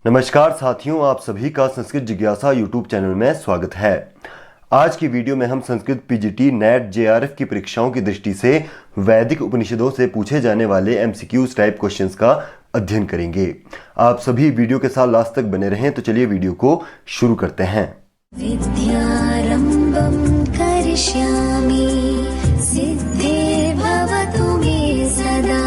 नमस्कार साथियों, आप सभी का संस्कृत जिज्ञासा यूट्यूब चैनल में स्वागत है। आज की वीडियो में हम संस्कृत पीजीटी, नेट, जेआरएफ की परीक्षाओं की दृष्टि से वैदिक उपनिषदों से पूछे जाने वाले एमसीक्यूज टाइप क्वेश्चंस का अध्ययन करेंगे। आप सभी वीडियो के साथ लास्ट तक बने रहें। तो चलिए वीडियो को शुरू करते हैं। विद्यारंभं करिष्यामि सिद्धे भवतु मे सदा।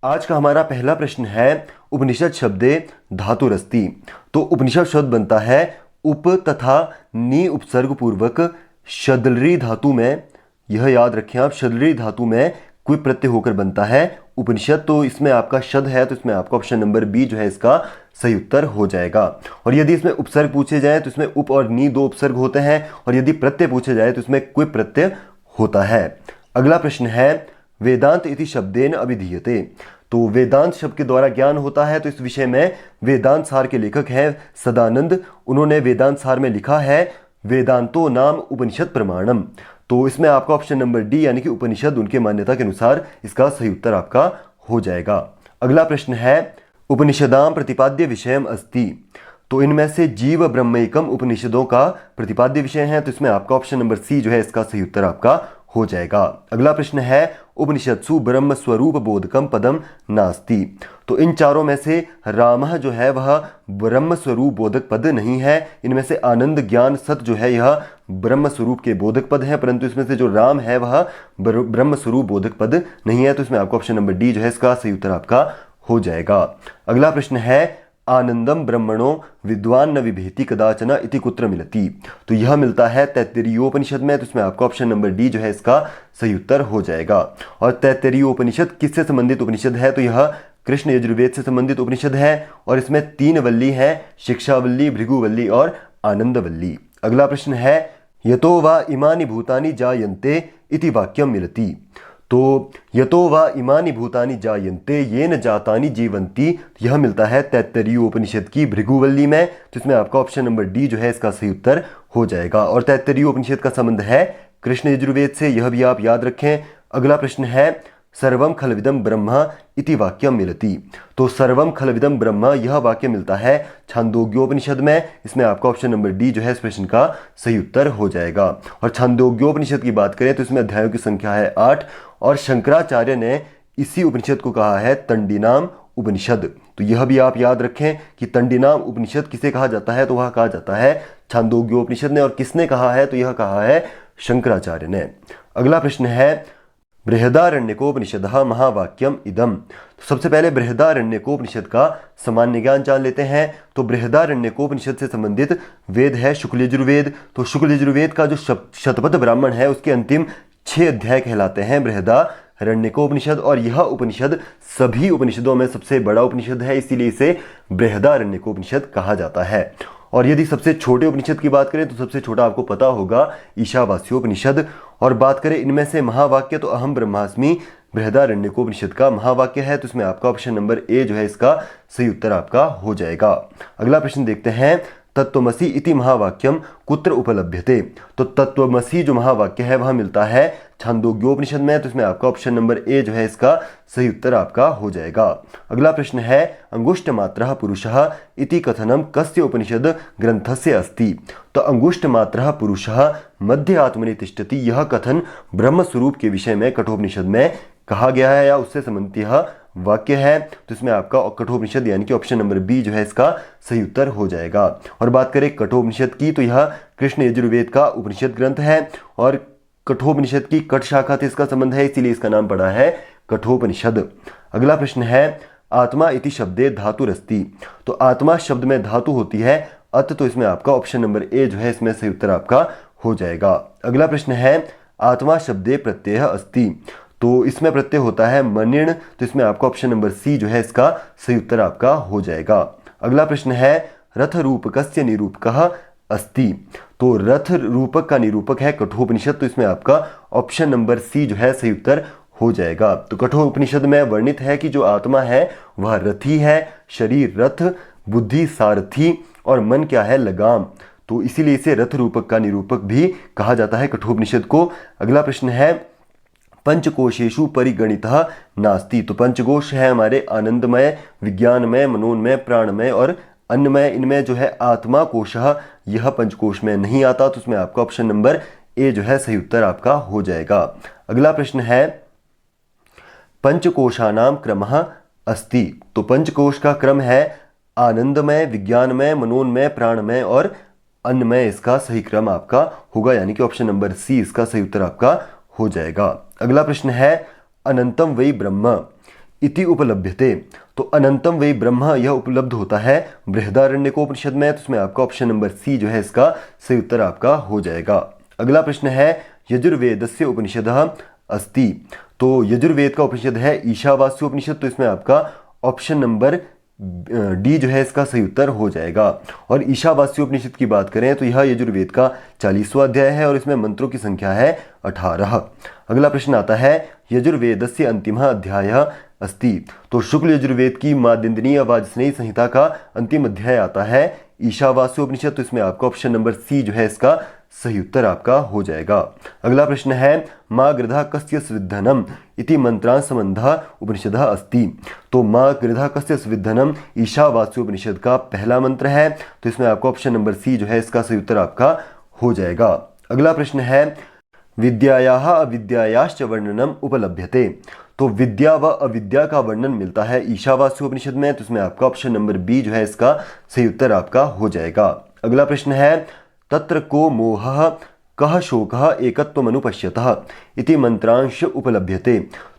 आज का हमारा पहला प्रश्न है, उपनिषद शब्दे धातुरस्ति। तो उपनिषद शब्द बनता है उप तथा नी उपसर्ग पूर्वक शदलरी धातु में। यह याद रखें आप, शदलरी धातु में क्विप प्रत्यय होकर बनता है उपनिषद। तो इसमें आपका शद है, तो इसमें आपका ऑप्शन नंबर बी जो है इसका सही उत्तर हो जाएगा। और यदि इसमें उपसर्ग पूछे जाए तो इसमें उप और नी दो उपसर्ग होते हैं, और यदि प्रत्यय पूछे जाए तो इसमें क्विप प्रत्यय होता है। अगला प्रश्न है, वेदांत इति शब्देन अभिधीयते। तो वेदांत शब्द के द्वारा ज्ञान होता है। तो इस विषय में वेदांत सार के लेखक हैं सदानंद। उन्होंने वेदांत सार में लिखा है वेदांतो नाम उपनिषद प्रमाणम। तो इसमें आपका ऑप्शन नंबर डी यानी कि उपनिषद उनके मान्यता के अनुसार इसका सही उत्तर आपका हो जाएगा। अगला प्रश्न है, उपनिषदाम प्रतिपाद्य विषयम अस्ति। तो इनमें से जीव ब्रह्मैकम उपनिषदों का प्रतिपाद्य विषय है। तो इसमें आपका ऑप्शन नंबर सी जो है इसका सही उत्तर आपका हो जाएगा। अगला प्रश्न है, उपनिषत्सु ब्रह्म स्वरूप बोधकम पदम नास्ति। तो इन चारों में से रामः जो है वह ब्रह्म स्वरूप बोधक पद नहीं है। इनमें से आनंद, ज्ञान, सत जो है यह ब्रह्म स्वरूप के बोधक पद है, परंतु इसमें से जो राम है वह ब्रह्म स्वरूप बोधक पद नहीं है। तो इसमें आपका ऑप्शन नंबर डी जो है इसका सही उत्तर आपका हो जाएगा। अगला प्रश्न है, आनंदम ब्रह्मणो विद्वान न विभेति कदाचन इति कुत्र मिलति। तो यह मिलता है तैत्तिरीयोपनिषद में। तो इसमें आपका ऑप्शन नंबर डी जो है इसका सही उत्तर हो जाएगा। और तैत्तिरीयोपनिषद किससे संबंधित उपनिषद है? तो यह कृष्ण यजुर्वेद से संबंधित उपनिषद है, और इसमें 3 वल्ली है, शिक्षावल्ली, भृगुवल्ली और आनंदवल्ली। अगला प्रश्न है, यतो वा इमानि भूतानि जायन्ते इति वाक्यम मिलति। तो यतो वा इमानि भूतानि जायन्ते येन जातानि जीवन्ति, यह मिलता है तैत्तिरीयोपनिषद की भृगुवल्ली में। तो इसमें आपका ऑप्शन नंबर डी जो है इसका सही उत्तर हो जाएगा। और तैत्तिरीयोपनिषद का संबंध है कृष्ण यजुर्वेद से, यह भी आप याद रखें। अगला प्रश्न है, सर्वम खलविदम ब्रह्म इति वाक्यम मिलति। तो सर्वम खलविदम ब्रह्म यह वाक्य मिलता है छांदोग्योपनिषद में। इसमें आपका ऑप्शन नंबर डी जो है इस प्रश्न का सही उत्तर हो जाएगा। और छांदोग्योपनिषद की बात करें तो इसमें अध्यायों की संख्या है 8, और शंकराचार्य ने इसी उपनिषद को कहा है तंडिनाम उपनिषद। तो यह भी आप याद रखें कि तंडिनाम उपनिषद किसे कहा जाता है? तो वह कहा जाता है छांदोग्योपनिषद ने। और किसने कहा है? तो यह कहा है शंकराचार्य ने। अगला प्रश्न है, बृहदारण्यकोपनिषदः महावाक्यम इदम। तो सबसे पहले बृहदारण्यकोपनिषद का सामान्य ज्ञान जान लेते हैं। तो बृहदारण्यकोपनिषद से संबंधित वेद है शुक्ल यजुर्वेद। तो शुक्ल यजुर्वेद का जो शतपथ ब्राह्मण है उसके अंतिम 6 अध्याय कहलाते हैं बृहदारण्यकोपनिषद। और यह उपनिषद सभी उपनिषदों में सबसे बड़ा उपनिषद है, इसीलिए इसे बृहदारण्यकोपनिषद कहा जाता है। और यदि सबसे छोटे उपनिषद की बात करें तो सबसे छोटा आपको पता होगा ईशावास्योपनिषद। और बात करें इनमें से महावाक्य, तो अहम ब्रह्मास्मि बृहदारण्यकोपनिषद का महावाक्य है। तो इसमें आपका ऑप्शन नंबर ए जो है इसका सही उत्तर आपका हो जाएगा। अगला प्रश्न देखते हैं, तत्त्वमसि इति महावाक्यम कुत्र उपलभ्यते। तो तत्त्वमसि जो महावाक्य है वह मिलता है छांदोग्योपनिषद में। तो इसमें आपका ऑप्शन नंबर ए जो है इसका सही उत्तर आपका हो जाएगा। अगला प्रश्न है, अंगुष्ठ मात्रः पुरुषः इति कथनम कस्य उपनिषद ग्रंथस्य अस्ति। तो अंगुष्ठ मात्रः पुरुषः मध्य आत्मनि तिष्ठति, यह कथन ब्रह्म स्वरूप के विषय में कठोपनिषद में कहा गया है, या उससे संबंधित यह वाक्य है। तो इसमें आपका कठोपनिषद यानी कि ऑप्शन नंबर बी जो है इसका सही उत्तर हो जाएगा। और बात करें कठोपनिषद की, तो यह कृष्ण यजुर्वेद का उपनिषद ग्रंथ है, और कठोपनिषद की कठ शाखा से इसका संबंध है, इसीलिए इसका नाम पड़ा है कठोपनिषद। अगला प्रश्न है, आत्मा इति शब्दे धातुरस्ति। तो आत्मा शब्द में धातु होती है अत। तो इसमें आपका ऑप्शन नंबर ए जो है इसमें सही उत्तर आपका हो जाएगा। अगला प्रश्न है, आत्मा शब्दे प्रत्यय अस्ति। तो इसमें प्रत्यय होता है मनिण। तो इसमें आपका ऑप्शन नंबर सी जो है इसका सही उत्तर आपका हो जाएगा। अगला प्रश्न है, रथ रूपकस्य निरूपकः अस्ति। तो रथ रूपक का निरूपक है कठोपनिषद। तो इसमें आपका ऑप्शन नंबर सी जो है सही उत्तर हो जाएगा। तो कठोपनिषद में वर्णित है कि जो आत्मा है वह रथी है, शरीर रथ, बुद्धि सारथी और मन क्या है? लगाम। तो इसीलिए इसे रथ रूपक का निरूपक भी कहा जाता है कठोपनिषद को। अगला प्रश्न है, पंचकोशेषु परिगणितः नास्ति। तो पंचकोश है हमारे आनंदमय, विज्ञानमय, मनोन्मय, प्राणमय और अन्नमय। इनमें जो है आत्मा कोशः यह पंचकोश में नहीं आता, तो उसमें आपका ऑप्शन नंबर ए जो है सही उत्तर आपका हो जाएगा। अगला प्रश्न है पंचकोशानाम क्रमः अस्ति। तो पंचकोश का क्रम है आनंदमय, विज्ञानमय, मनोन्मय, प्राणमय और अन्नमय। इसका सही क्रम आपका होगा, यानी कि ऑप्शन नंबर सी इसका सही उत्तर आपका हो जाएगा। अगला प्रश्न है अनंतम वै ब्रह्म इति उपलभ्यते। तो अनंतम वै ब्रह्म यह उपलब्ध होता है बृहदारण्यकोपनिषद में, तो उसमें आपका ऑप्शन नंबर सी जो है इसका सही उत्तर आपका हो जाएगा। अगला प्रश्न है यजुर्वेदस्य उपनिषदः अस्ति। तो यजुर्वेद का उपनिषद है ईशावास्य उपनिषद, तो इसमें आपका ऑप्शन नंबर डी जो है इसका सही उत्तर हो जाएगा। और ईशावास्य उपनिषद की बात करें तो यह यजुर्वेद का 40वां अध्याय है और इसमें मंत्रों की संख्या है 18। अगला प्रश्न आता है यजुर्वेदस्य अंतिमः अध्यायः अस्ति। तो शुक्ल यजुर्वेद की माद्यंदिनी वाजस्नेयी संहिता का अंतिम अध्याय आता है ईशावास्य उपनिषद, तो इसमें आपका ऑप्शन नंबर सी जो है इसका सही उत्तर आपका हो जाएगा। अगला प्रश्न है माँ गृधा कस्य स्विद्धनम इति मंत्रांश संबंधः उपनिषदः अस्ति। तो माँ गृधा कस्य स्विद्धनम ईशावास्य उपनिषद का पहला मंत्र है, तो इसमें आपका ऑप्शन नंबर सी जो है इसका सही उत्तर आपका हो जाएगा। अगला प्रश्न है विद्यायाः अविद्यायाश्च वर्णनम उपलभ्यते। तो विद्या व अविद्या का वर्णन मिलता है ईशावास्य उपनिषद में, तो इसमें आपका ऑप्शन नंबर बी जो है इसका सही उत्तर आपका हो जाएगा। अगला प्रश्न है तत्र को मोहः कः शोकः एकत्वमनुपश्यतः इति मंत्रांश उपलभ्यते।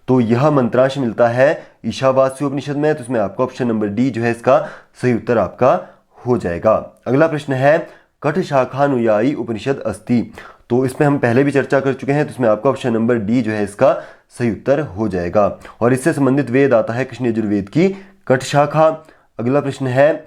तो यह मंत्रांश मिलता है ईशावास्य उपनिषद में, तो इसमें आपका ऑप्शन नंबर डी जो है इसका सही उत्तर आपका हो जाएगा। अगला प्रश्न है कठ शाखानुयायी उपनिषद अस्ति। तो इसमें हम पहले भी चर्चा कर चुके हैं, तो इसमें आपका ऑप्शन नंबर डी जो है इसका सही उत्तर हो जाएगा। और इससे संबंधित वेद आता है कृष्ण यजुर्वेद की कठ शाखा। अगला प्रश्न है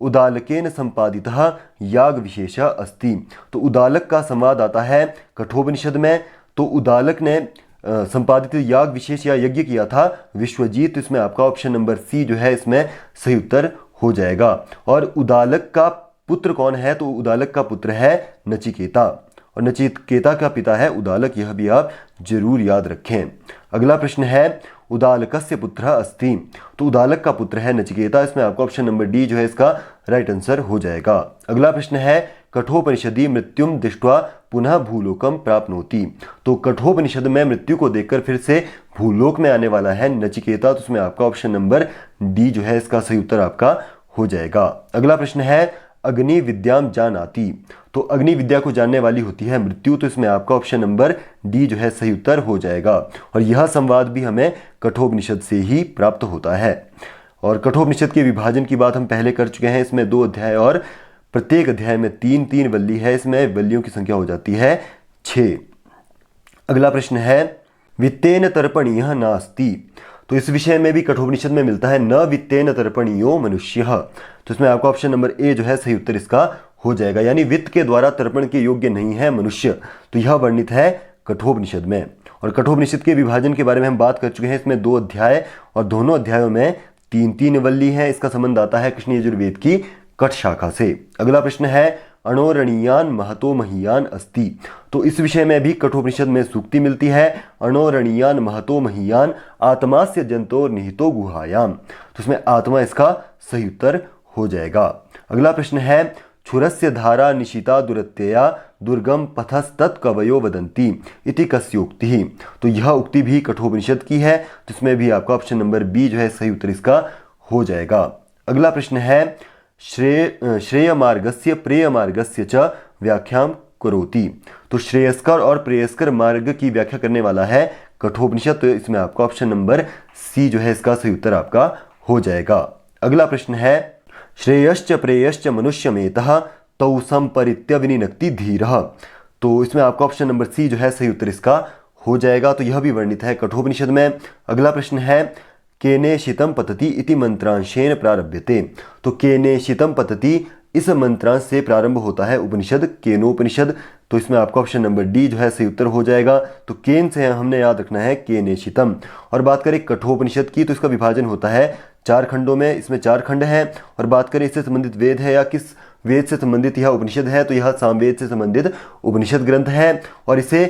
उदालकेन संपादितः याग विशेषः अस्ति। तो उदालक का संवाद आता है कठोपनिषद में, तो उदालक ने संपादित याग विशेष या यज्ञ किया था विश्वजीत, तो इसमें आपका ऑप्शन नंबर सी जो है इसमें सही उत्तर हो जाएगा। और उदालक का पुत्र कौन है? तो उदालक का पुत्र है नचिकेता, और नचिकेता का पिता है उदालक, यह भी आप जरूर याद रखें। अगला प्रश्न है उदालकस्य पुत्रः अस्ति। तो उदालक का पुत्र है नचिकेता, इसमें आपका ऑप्शन नंबर डी जो है इसका राइट आंसर हो जाएगा। अगला प्रश्न है कठोपनिषदि मृत्युम दृष्ट्वा पुनः भूलोकम प्राप्नोति। तो कठोपनिषद में मृत्यु को देखकर फिर से भूलोक में आने वाला है नचिकेता, तो उसमें आपका ऑप्शन नंबर डी जो है इसका सही उत्तर आपका हो जाएगा। अगला प्रश्न है अग्नि विद्याम जानाति। तो अग्नि विद्या को जानने वाली होती है मृत्यु, तो इसमें आपका ऑप्शन नंबर डी जो है सही उत्तर हो जाएगा। और यह संवाद भी हमें कठोपनिषद से ही प्राप्त होता है। और कठोपनिषद के विभाजन की बात हम पहले कर चुके हैं, इसमें 2 अध्याय और प्रत्येक अध्याय में 3-3 वल्ली है, इसमें वल्लियों की संख्या हो जाती है 6। अगला प्रश्न है वित्तेन तर्पणीयः नास्ति। तो इस विषय में भी कठोपनिषद में मिलता है न वित्तेन तर्पणीयो मनुष्यः। तो इसमें आपका ऑप्शन नंबर ए जो है सही उत्तर इसका हो जाएगा, यानी वित्त के द्वारा तर्पण के योग्य नहीं है मनुष्य, तो यह वर्णित है कठोपनिषद में। और कठोपनिषद के विभाजन के बारे में हम बात कर चुके हैं, इसमें 2 अध्याय और दोनों अध्यायों में 3-3 वल्ली है। इसका संबंध आता है कृष्ण यजुर्वेद की कठ शाखा से। अगला प्रश्न है अणोरणीयान महतो महीयान अस्ति। तो इस विषय में भी कठोपनिषद में सूक्ति मिलती है अणोरणीयान महतो महीयान आत्मास्य जंतोर निहितो गुहायाम। तो इसमें आत्मा इसका सही उत्तर हो जाएगा। अगला प्रश्न है क्षुरस्य धारा निशिता दुरत्यया दुर्गम पथस्तत् कवयो वदन्ति इति कस्योक्ति। तो यह उक्ति भी कठोपनिषद की है, जिसमें भी आपका ऑप्शन नंबर बी जो है सही उत्तर इसका हो जाएगा। अगला प्रश्न है श्रेय मार्गस्य प्रेय मार्गस्य च व्याख्यां करोति। तो श्रेयस्कर और प्रेयस्कर मार्ग की व्याख्या करने वाला है कठोपनिषद, तो इसमें आपका ऑप्शन नंबर सी जो है इसका सही उत्तर आपका हो जाएगा। अगला प्रश्न है श्रेयश्च प्रेयश्च मनुष्यमेतः तौ संपरित्य विनिनक्ति धीरः। तो इसमें आपका ऑप्शन नंबर सी जो है सही उत्तर इसका हो जाएगा, तो यह भी वर्णित है कठोपनिषद में। अगला प्रश्न है केने शितम पतति इति मंत्रांशेन प्रारभ्यते। तो केने शितम पतति इस मंत्रांश से प्रारंभ होता है उपनिषद केनोपनिषद, तो इसमें आपका ऑप्शन नंबर डी जो है सही उत्तर हो जाएगा। तो केन से हमने याद रखना है केने शितम। और बात करें कठोपनिषद की, तो इसका विभाजन होता है 4 खंडों में, इसमें 4 खंड हैं। और बात करें इससे संबंधित वेद है या किस वेद से संबंधित यह उपनिषद है, तो यह सामवेद से संबंधित उपनिषद ग्रंथ है। और इसे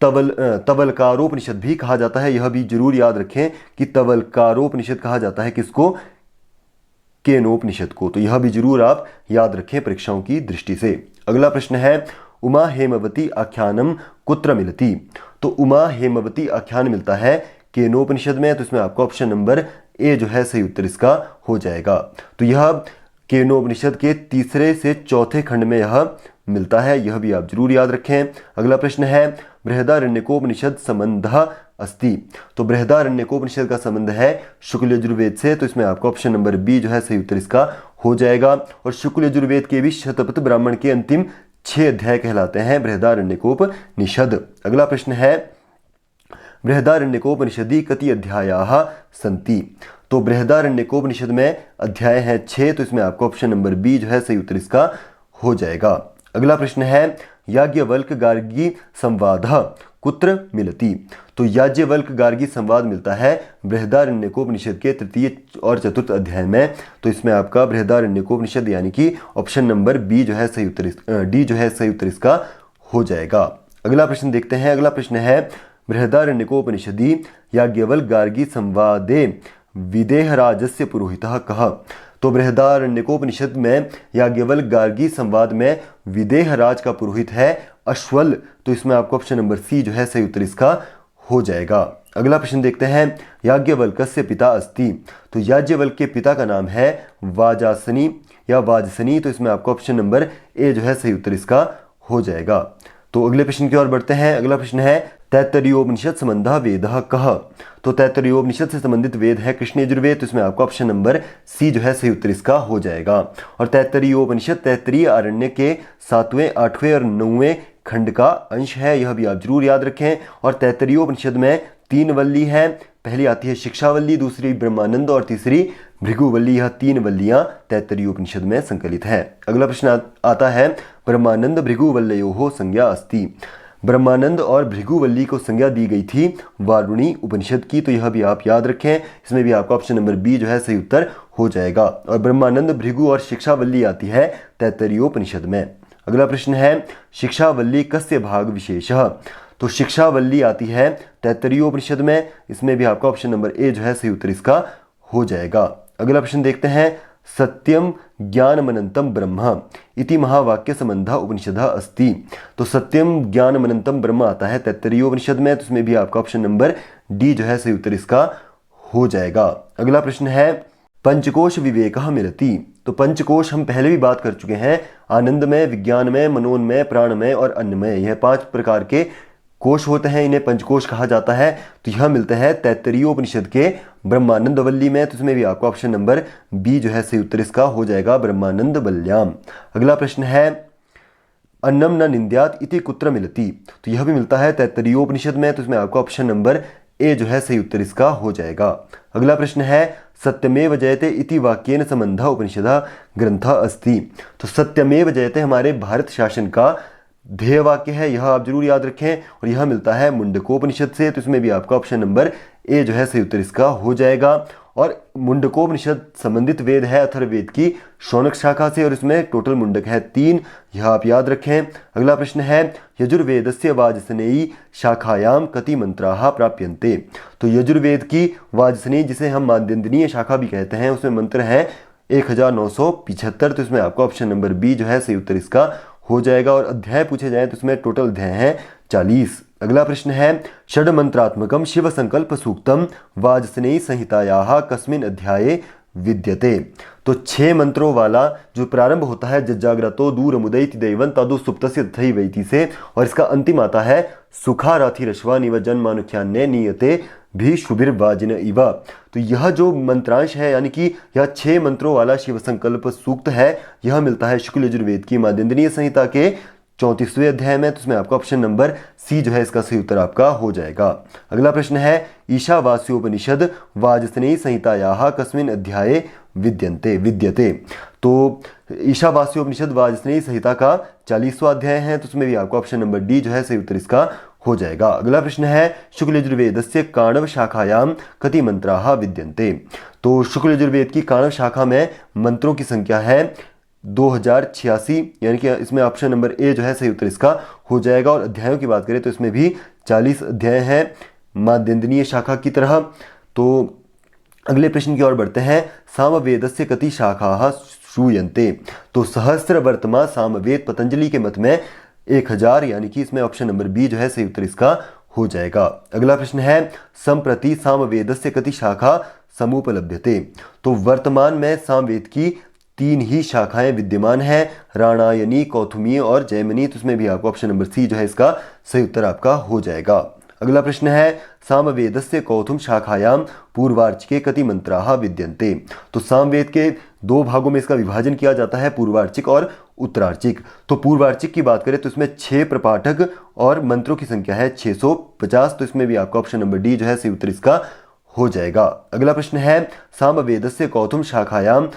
तवलकारोपनिषद भी कहा जाता है। यह भी जरूर याद रखें कि तवलकारोपनिषद कहा जाता है किसको? केनोपनिषद को। तो यह भी जरूर आप याद रखें परीक्षाओं की दृष्टि से। अगला प्रश्न है, उमा हेमवती आख्यानम कुत्र मिलती? तो उमा हेमवती आख्यान मिलता है केनोपनिषद में। तो इसमें आपका ऑप्शन नंबर ए जो है सही उत्तर इसका हो जाएगा। तो यह केनोपनिषद के तीसरे से चौथे खंड में यह मिलता है, यह भी आप जरूर याद रखें। अगला प्रश्न है, बृहदारण्यकोपनिषद संबंध अस्ति? तो बृहदारण्यकोपनिषद का संबंध है शुक्ल यजुर्वेद से। तो इसमें आपका ऑप्शन नंबर बी जो है सही उत्तर इसका हो जाएगा। और शुक्ल यजुर्वेद के भी शतपथ ब्राह्मण के अंतिम 6 अध्याय कहलाते हैं बृहदारण्यकोपनिषद। अगला प्रश्न है, बृहदारण्यकोपनिषदि कति अध्यायाः सन्ति? तो बृहदारण्यकोपनिषद में अध्याय हैं 6। तो इसमें आपका ऑप्शन नंबर बी जो है सही उत्तर इसका हो जाएगा। अगला प्रश्न है, याज्ञवल्क्य गार्गी संवाद कुत्र मिलति? तो याज्ञवल्क्य गार्गी संवाद मिलता है बृहदारण्यकोपनिषद के तृतीय और चतुर्थ अध्याय में। तो इसमें आपका बृहदारण्यकोपनिषद यानी कि ऑप्शन नंबर बी जो है सही उत्तर डी जो है सही उत्तर इसका हो जाएगा। अगला प्रश्न देखते हैं। अगला प्रश्न है, बृहदारण्यकोपनिषदि याज्ञवल्क्य गार्गी संवादे विदेहराजस्य पुरोहितः कः? तो बृहदारण्यकोपनिषद में याज्ञवल्क्य गार्गी संवाद में विदेहराज का पुरोहित है अश्वल। तो इसमें आपको ऑप्शन नंबर सी जो है सही उत्तर इसका हो जाएगा। अगला प्रश्न देखते हैं, याज्ञवल्क्यस्य पिता अस्ति? तो याज्ञवल्क्य के पिता का नाम है वाजासनी या वाजसनी। तो इसमें आपको ऑप्शन नंबर ए जो है सही उत्तर इसका हो जाएगा। तो अगले प्रश्न की ओर बढ़ते हैं। अगला प्रश्न है, तैत्तरीयोपनिषद संबंधः वेदः कः? तो तैत्तरीयोपनिषद से संबंधित वेद है कृष्ण यजुर्वेद। तो इसमें आपका ऑप्शन नंबर सी जो है सही उत्तर इसका हो जाएगा। और तैत्तरीयोपनिषद तैत्तरीय आरण्य के 7वें, 8वें और 9वें खंड का अंश है, यह भी आप जरूर याद रखें। और तैत्तरीयोपनिषद में 3 वल्ली है। पहली आती है शिक्षावल्ली, दूसरी ब्रह्मानंद और तीसरी भृगुवल्ली। यह 3 वल्लियां तैत्तरीयोपनिषद में संकलित है। अगला प्रश्न आता है, ब्रह्मानंद भृगुवल्लयोः संज्ञा अस्ति? ब्रह्मानंद और भृगुवल्ली को संज्ञा दी गई थी वारुणी उपनिषद की। तो यह भी आप याद रखें। इसमें भी आपका ऑप्शन नंबर बी जो है सही उत्तर हो जाएगा। और ब्रह्मानंद, भृगु और शिक्षावल्ली आती है तैत्तरीयोपनिषद में। अगला प्रश्न है, शिक्षावल्ली कस्य भाग विशेषः? तो शिक्षावल्ली आती है तैत्तरीयोपनिषद में। इसमें भी आपका ऑप्शन नंबर ए जो है सही उत्तर इसका हो जाएगा। अगला प्रश्न देखते हैं, सत्यम ज्ञानमनंतम ब्रह्म इति महावाक्य संबंध उपनिषद अस्ति? तो सत्यम ज्ञानमनंतम ब्रह्म आता है तैत्तरीयोपनिषद में। तो इसमें भी आपका ऑप्शन नंबर डी जो है सही उत्तर इसका हो जाएगा। अगला प्रश्न है, पंचकोश विवेकः मिलति? तो पंचकोश हम पहले भी बात कर चुके हैं, आनंदमय, विज्ञानमय, मनोन्मय, प्राणमय और अन्नमय। यह 5 प्रकार के कोश होते हैं, इन्हें पंचकोश कहा जाता है। तो यह मिलते हैं तैत्तरीयोपनिषद के ब्रह्मानंद वल्ली में। तो इसमें भी आपको ऑप्शन नंबर बी जो है सही उत्तर इसका हो जाएगा, ब्रह्मानंद वल्याम। अगला प्रश्न है, अन्नम न निंद्यात इति कुत्र मिलति? तो यह भी मिलता है तैत्तरीयोपनिषद में। तो इसमें आपका ऑप्शन नंबर ए जो है सही उत्तर इसका हो जाएगा। अगला प्रश्न है, सत्यमेव जयते इति वाक्येन संबंधः उपनिषदः ग्रंथः अस्ति? तो सत्यमेव जयते हमारे भारत शासन का ध्येय वाक्य है, यह आप जरूर याद रखें। और यह मिलता है मुंडकोपनिषद से। तो इसमें भी आपका ऑप्शन नंबर ए जो है सही उत्तर इसका हो जाएगा। और मुंडकोपनिषद संबंधित वेद है अथर्ववेद की शौनक शाखा से। और इसमें टोटल मुंडक है 3, यह आप याद रखें। अगला प्रश्न है, यजुर्वेदस्य वाजसनेयी शाखायाम कति मंत्राः प्राप्यन्ते? तो यजुर्वेद की वाजसनेयी, जिसे हम माध्यंदिनीय शाखा भी कहते हैं, उसमें मंत्र हैं 1975। तो इसमें आपका ऑप्शन नंबर बी जो है सही उत्तर इसका हो जाएगा। और अध्याय पूछे जाए तो इसमें टोटल अध्याय हैं 40। अगला प्रश्न है, षड्मंत्रात्मकम शिव संकल्प सूक्तम वाजसनेयी संहितायाः कस्मिन् अध्याये विद्यते? तो 6 मंत्रों वाला जो प्रारंभ होता है जज्जाग्रतो दूर मुदयति दैवं तदु सुप्तस्य तथैवैति से, और इसका अंतिम आता है सुखाराथिरश्वानिव जन्मानुख्यान्ये नीयते भी शुभिर्वाजिन इव। तो यह जो मंत्रांश है, यानी कि यह 6 मंत्रों वाला शिव संकल्प सूक्त है, यह मिलता है शुक्ल यजुर्वेद की माध्यंदिनीय संहिता के 34वें अध्याय में। तो इसमें आपका ऑप्शन नंबर सी जो है इसका सही उत्तर आपका हो जाएगा। अगला प्रश्न है, ईशावास्योपनिषद वाजसनेयी संहितायाः कस्मिन् अध्याये विद्यते? तो ईशावास्योपनिषद वाजसनेयी संहिता का 40वां अध्याय है। तो उसमें भी आपका ऑप्शन नंबर डी जो है सही उत्तर इसका हो जाएगा। अगला प्रश्न है, शुक्ल यजुर्वेदस्य काणव शाखायाम कति मंत्राः विद्यन्ते? तो शुक्ल यजुर्वेद की काणव शाखा में मंत्रों की संख्या है 2086, यानी कि इसमें ऑप्शन नंबर ए जो है सही उत्तर इसका हो जाएगा। और अध्यायों की बात करें तो इसमें भी 40 अध्याय हैं माध्यंदिनीय शाखा की तरह। तो अगले प्रश्न की ओर बढ़ते हैं। सामवेदस्य कति शाखाः श्रूयन्ते। तो सहस्त्र वर्तमान सामवेद पतंजलि के मत में 1000, यानी कि इसमें ऑप्शन नंबर बी जो है सही उत्तर इसका हो जाएगा। अगला प्रश्न है संप्रति सामवेदस्य कति शाखा समुपलभ्यते। तो वर्तमान में सामवेद की 3 ही शाखाएं विद्यमान हैं, राणायनी, कौथुमीय और जैमिनी। तो इसमें भी आपको ऑप्शन नंबर सी जो है इसका सही उत्तर आपका हो जाएगा। अगला प्रश्न है सामवेदस्य कौथुम शाखायाम पूर्वार्चिके कति मंत्राः विद्यन्ते। तो सामवेद के 2 भागों में इसका विभाजन किया जाता है, पूर्वार्चिक और उत्तरार्चिक। तो पूर्वार्चिक की बात करें तो इसमें 6 प्रपाठक और मंत्रों की संख्या है 650। तो इसमें भी आपका ऑप्शन नंबर डी जो है सही उत्तर इसका हो जाएगा। अगला प्रश्न है सामवेदस्य कौथुम शाखायाम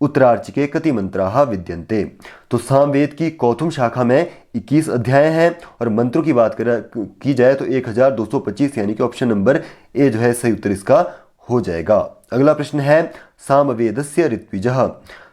उत्तरार्चिके कति मंत्राः विद्यन्ते। तो सामवेद की कौथुम शाखा में 21 अध्याय हैं और मंत्रों की बात की जाए तो 1225, यानी कि ऑप्शन नंबर ए जो है सही उत्तर इसका हो जाएगा। अगला प्रश्न है सामवेदस्य ऋत्विजः।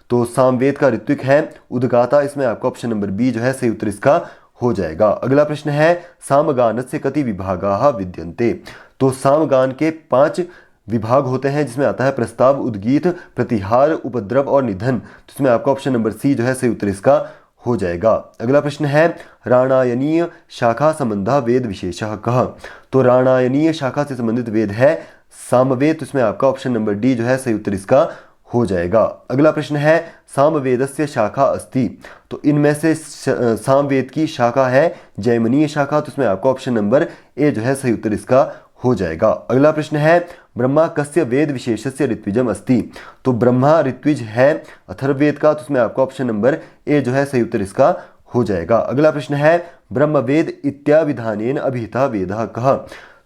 तो सामवेद का ऋत्विक है उद्गाता। इसमें आपका ऑप्शन नंबर बी जो है सही उत्तर इसका हो जाएगा। अगला प्रश्न है सामगानस्य कति विभागाः विद्यन्ते। तो सामगान के 5 विभाग होते हैं, जिसमें आता है प्रस्ताव, उद्गीत, प्रतिहार, उपद्रव और निधन। तो इसमें आपका ऑप्शन नंबर सी जो है सही उत्तर इसका हो जाएगा। अगला प्रश्न है राणायनीय शाखा संबंधा वेद विशेषः कः। तो राणायनीय शाखा से संबंधित वेद है सामवेद। तो इसमें आपका ऑप्शन नंबर डी जो है सही उत्तर इसका हो जाएगा। अगला प्रश्न है सामवेदस्य शाखा अस्ति। तो इनमें से सामवेद की शाखा है जैमिनीय शाखा। तो इसमें आपका ऑप्शन नंबर ए जो है सही उत्तर इसका हो जाएगा। अगला प्रश्न है ब्रह्मा कस्य वेद विशेषस्य ऋत्विजम अस्ति। तो ब्रह्मा ऋत्विज है अथर्ववेद का। तो उसमें आपका ऑप्शन नंबर ए जो है सही उत्तर इसका हो जाएगा। अगला प्रश्न है ब्रह्मवेद इत्याविधानेन अभिहितः वेदः कः।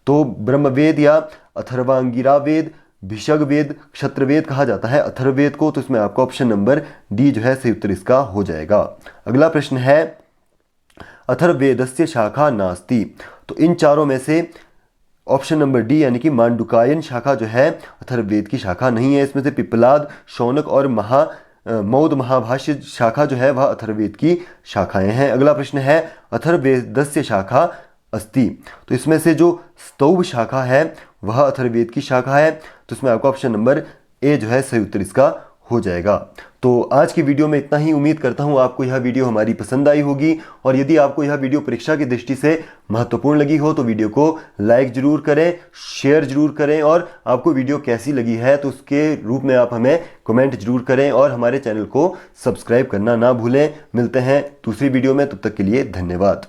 तो ब्रह्मवेद या अथर्वांगिरा वेद, भिषग वेद, क्षत्रवेद कहा जाता है अथर्ववेद को। तो इसमें आपका ऑप्शन नंबर डी जो है सही उत्तर इसका हो जाएगा। अगला प्रश्न है अथर्ववेदस्य शाखा नास्ति। तो इन चारों में से ऑप्शन नंबर डी यानी कि मांडुकायन शाखा जो है अथर्ववेद की शाखा नहीं है। इसमें से पिप्पलाद, शौनक और मौद महाभाष्य शाखा जो है वह अथर्ववेद की शाखाएं हैं। अगला प्रश्न है अथर्ववेदस्य शाखा अस्ति। तो इसमें से जो स्तौभ शाखा है वह अथर्ववेद की शाखा है। तो इसमें आपका ऑप्शन नंबर ए जो है सही उत्तर इसका हो जाएगा। तो आज की वीडियो में इतना ही। उम्मीद करता हूँ आपको यह वीडियो हमारी पसंद आई होगी। और यदि आपको यह वीडियो परीक्षा की दृष्टि से महत्वपूर्ण लगी हो तो वीडियो को लाइक जरूर करें, शेयर जरूर करें। और आपको वीडियो कैसी लगी है तो उसके रूप में आप हमें कमेंट जरूर करें और हमारे चैनल को सब्सक्राइब करना ना भूलें। मिलते हैं दूसरी वीडियो में, तब तक के लिए धन्यवाद।